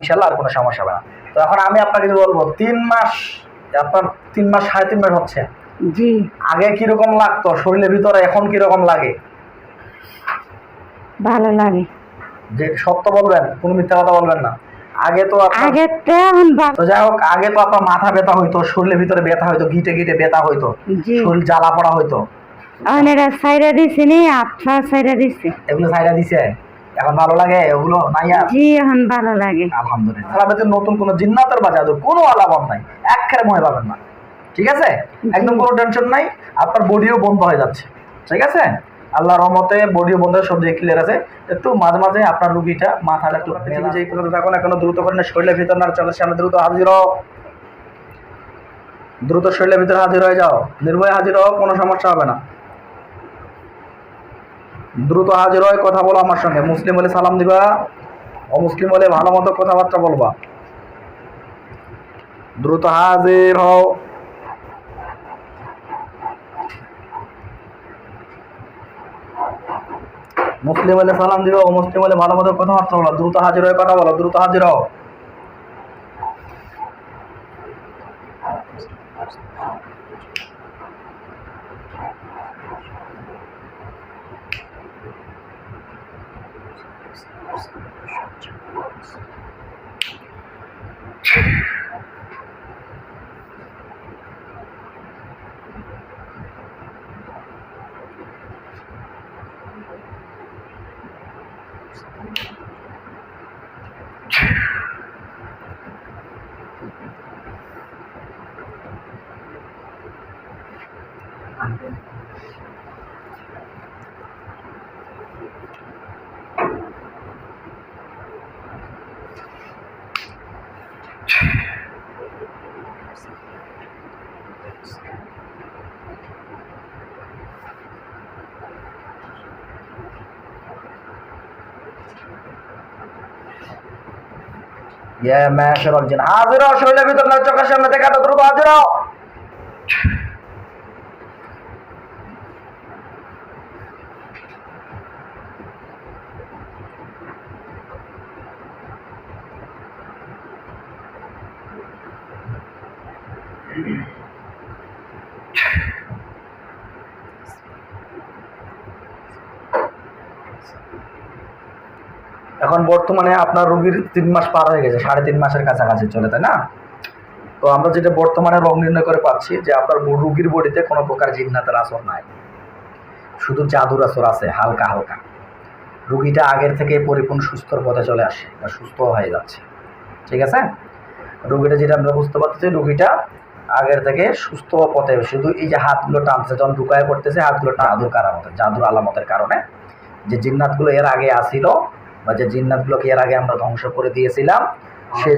ইনশাল্লাহ আর কোনো সমস্যা হবে না। তো এখন আমি আপনাকে বলবো 3 মাস, আপনার 3 মাস 3.5 মাস হচ্ছে, জি আগে কিরকম লাগতো শরীরের ভিতরে, এখন কিরকম লাগে? ভালো লাগে। যে সত্য বলবেন, কোনো মিথ্যা কথা বলবেন না। আগে তো আগে তো এখন তো যাই হোক, আগে তো আপনার মাথা ব্যথা হইতো, শরীরের ভিতরে ব্যথা হইতো, গিটে গিটে ব্যথা হইতো, জি শরীর জ্বালা পড়া হইতো। এরা সাইডে দিছি নি, আপনার সাইডে দিছি। এগুলো সাইডা দিছে, এখন ভালো লাগে ওগুলো নাই আর? জি এখন ভালো লাগে। আলহামদুলিল্লাহ। আমাদের নতুন কোনো জিন্নাতের বা জাদুর কোনো আলামত নাই, একবারে ভয় পাবেন না, ঠিক আছে? একদম কোনো টেনশন নাই, আপনার বডিও বন্ধ হয়ে যাচ্ছে, ঠিক আছে? আল্লাহর রহমতে বডিও বন্ধ, সব দিকে ক্লিয়ার আছে। একটু মাঝে মাঝে আপনার রুগীটা মাথাটা একটু যেই পর্যন্ত থাকুন না কেন, দ্রুত করে শরীরের ভিতর না চলে সামনে, দ্রুত হাজির হও, দ্রুত শরীরের ভিতরে হাজির হয়ে যাও, নির্ভয়ে হাজির হও, কোনো সমস্যা হবে না। দ্রুত হাজির হয়ে কথা বলো আমার সঙ্গে। মুসলিম হলে সালাম দিবা, অমুসলিম হলে ভালো মতো কথাবার্তা বলবা। দ্রুত হাজির হও। মুসলিম হলে সালাম দিবা, অমুসলিম হলে ভালো মতো কথাবার্তা বলো। দ্রুত হাজির হয়ে কথা বলো, দ্রুত হাজির হও। হাজির হও, শরীরের ভিতর না, চোখের সামনে থেকে দ্রুত হাজির হও। এখন বর্তমানে আপনার রোগীর 3 মাস পার হয়ে গেছে, 3.5 মাসের কাছাকাছি চলে, তাই না? তো আমরা যেটা বর্তমানে রোগ নির্ণয় করে পাচ্ছি যে আপনার রোগীর বডিতে কোনো প্রকার জিন্নাতের আসর নাই, শুধু জাদুর আসর আছে হালকা হালকা। রোগীটা আগের থেকে পরিপূর্ণ সুস্থর পথে চলে আসে বা সুস্থ হয়ে যাচ্ছে, ঠিক আছে? রোগীটা যেটা আমরা বুঝতে পারতেছি, রোগীটা আগের থেকে সুস্থ পথে, শুধু এই যে হাতগুলো টানছে যখন ঢুকায় করতেছে, হাতগুলো জাদুর কারামতের, জাদুর আলামতের কারণে যে জিন্নাতগুলো এর আগে আসিল বা যে জিন্নাতগুলোকে এর আগে আমরা ধ্বংস করে দিয়েছিলাম, সে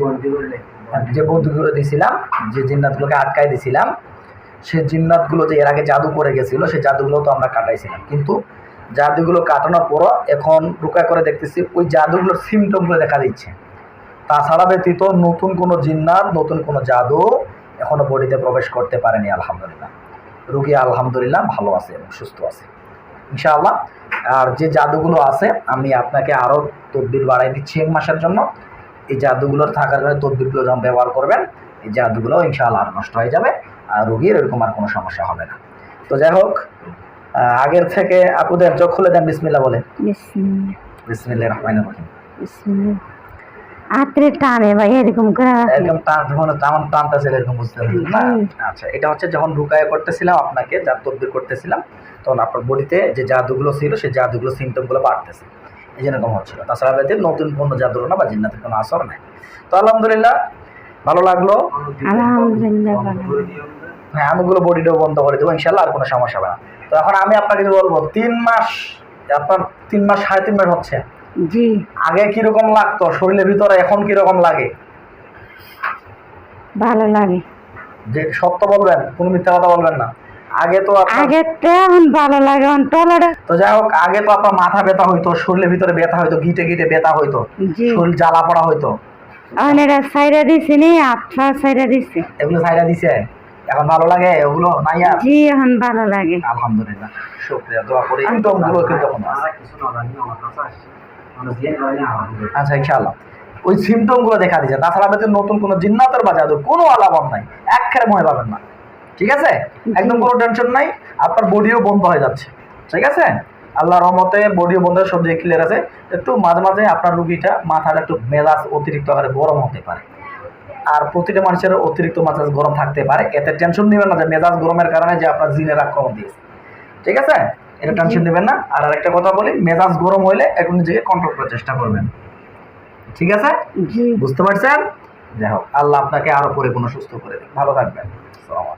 যে বন্দীগুলো দিয়েছিলাম, যে জিন্নাতগুলোকে আটকায় দিয়েছিলাম, সে জিন্নাতগুলো যে এর আগে জাদু করে গেছিলো, সেই জাদুগুলো তো আমরা কাটাইছিলাম। কিন্তু জাদুগুলো কাটানোর পরও এখন রুকা করে দেখতেছি ওই জাদুগুলোর সিমটমগুলো দেখা দিচ্ছে। তাছাড়া ব্যতীত নতুন কোনো জিন্নাত, নতুন কোনো জাদু এখনো বডিতে প্রবেশ করতে পারেনি। আলহামদুলিল্লাহ, রুগী আলহামদুলিল্লাহ ভালো আছে এবং সুস্থ আছে ইনশাআল্লাহ। আর যে জাদুগুলো আছে আমি আপনাকে আরও তদবির বাড়াই দিচ্ছি 1 মাসের জন্য। এই জাদুগুলোর থাকার কারণে তদবিরগুলো যখন ব্যবহার করবেন, এই জাদুগুলো ইনশাআল্লাহ আর নষ্ট হয়ে যাবে, আর রুগীর এরকম আর কোনো সমস্যা হবে না। তো যাই হোক, আগের থেকে আপুদের চোখ খুলে দেন, বিসমিল্লাহ বলে। বিসমিল্লাহির রহমানির রহিম। হাতের টানে ভাই এরকম করে একদম টান, যখন তেমন টানটা ছিল এরকম বুঝতে পারবেন না? আচ্ছা, এটা হচ্ছে যখন রুকায়া করতেছিলাম আপনাকে, যা তদবির করতেছিলাম, তখন আপনার বডিতে যে জাদুগুলো ছিল সেই জাদুগুলো সিমটমগুলো বাড়তেছে, এই জন্য এরকম হচ্ছিল। তাছাড়া বেদের নতুন কোনো জাদুর না বা জিন্নাতের কোনো আসর নাই। তো আলহামদুলিল্লাহ ভালো লাগলো, আলহামদুলিল্লাহ। হ্যাঁ, আমিগুলো বডিটাও বন্ধ করে দেবো ইনশাল্লাহ, আর কোনো সমস্যা হবে না। তো এখন আমি আপনাকে বলবো 3 মাস, আপনার 3 মাস 3.5 মাস হচ্ছে, জি আগে কিরকম লাগতো শরীরের ভিতরে, এখন কিরকম লাগে? ভালো লাগে। যে সত্য বলবেন, কোনো মিথ্যা কথা বলবেন না। আগে তো এখন ভালো লাগে। তো যাই হোক, আগে তো আপনার মাথা ব্যথা হইতো, শরীরের ভিতরে ব্যথা হইতো, গিটে গিটে ব্যথা হইতো, শরীর জ্বালা পড়া হইতো। এরা সাইডে দিছি নি, আপনার সাইডে দিছি। এগুলো সাইডা দিছে, এখন ভালো লাগে ওগুলো নাই আর? জি এখন ভালো লাগে। আলহামদুলিল্লাহ, শুকরিয়া, দোয়া করি। সিমটমগুলো কিন্তু এখন আছে। আচ্ছা ইনশাআল্লাহ। ওই সিমটমগুলো দেখা দিচ্ছে। তাছাড়া আমাদের নতুন কোনো জিন্নাতের বা জাদুর কোনো আলাপন নাই, একেবারে ভয় পাবেন না। ঠিক আছে, একদম কোনো টেনশন নাই। আপনার বডিও বন্ধ হয়ে যাচ্ছে। ঠিক আছে, আল্লাহর রহমতে বডিও বন্ধ, সব দিকে ক্লিয়ার আছে। একটু মাঝে মাঝে আপনার রুগীটা মাথাটা একটু মেজাজ অতিরিক্ত হারে গরম হতে পারে, আর প্রতিটা মানুষের অতিরিক্ত মেজাজ গরম থাকতে পারে। এতে টেনশন নেবেন না যে মেজাজ গরমের কারণে যে আপনার জিনের আক্রমণ দিয়েছে। ঠিক আছে, এটা টেনশন নেবেন না। আর আরেকটা কথা বলি, মেজাজ গরম হইলে এখন নিজেকে কন্ট্রোল করার চেষ্টা করবেন। ঠিক আছে, জি। বুঝতে পারছেন? যাই হোক, আল্লাহ আপনাকে আরো পরিপূর্ণ সুস্থ করে দিন। ভালো থাকবেন। আসসালামু আলাইকুম।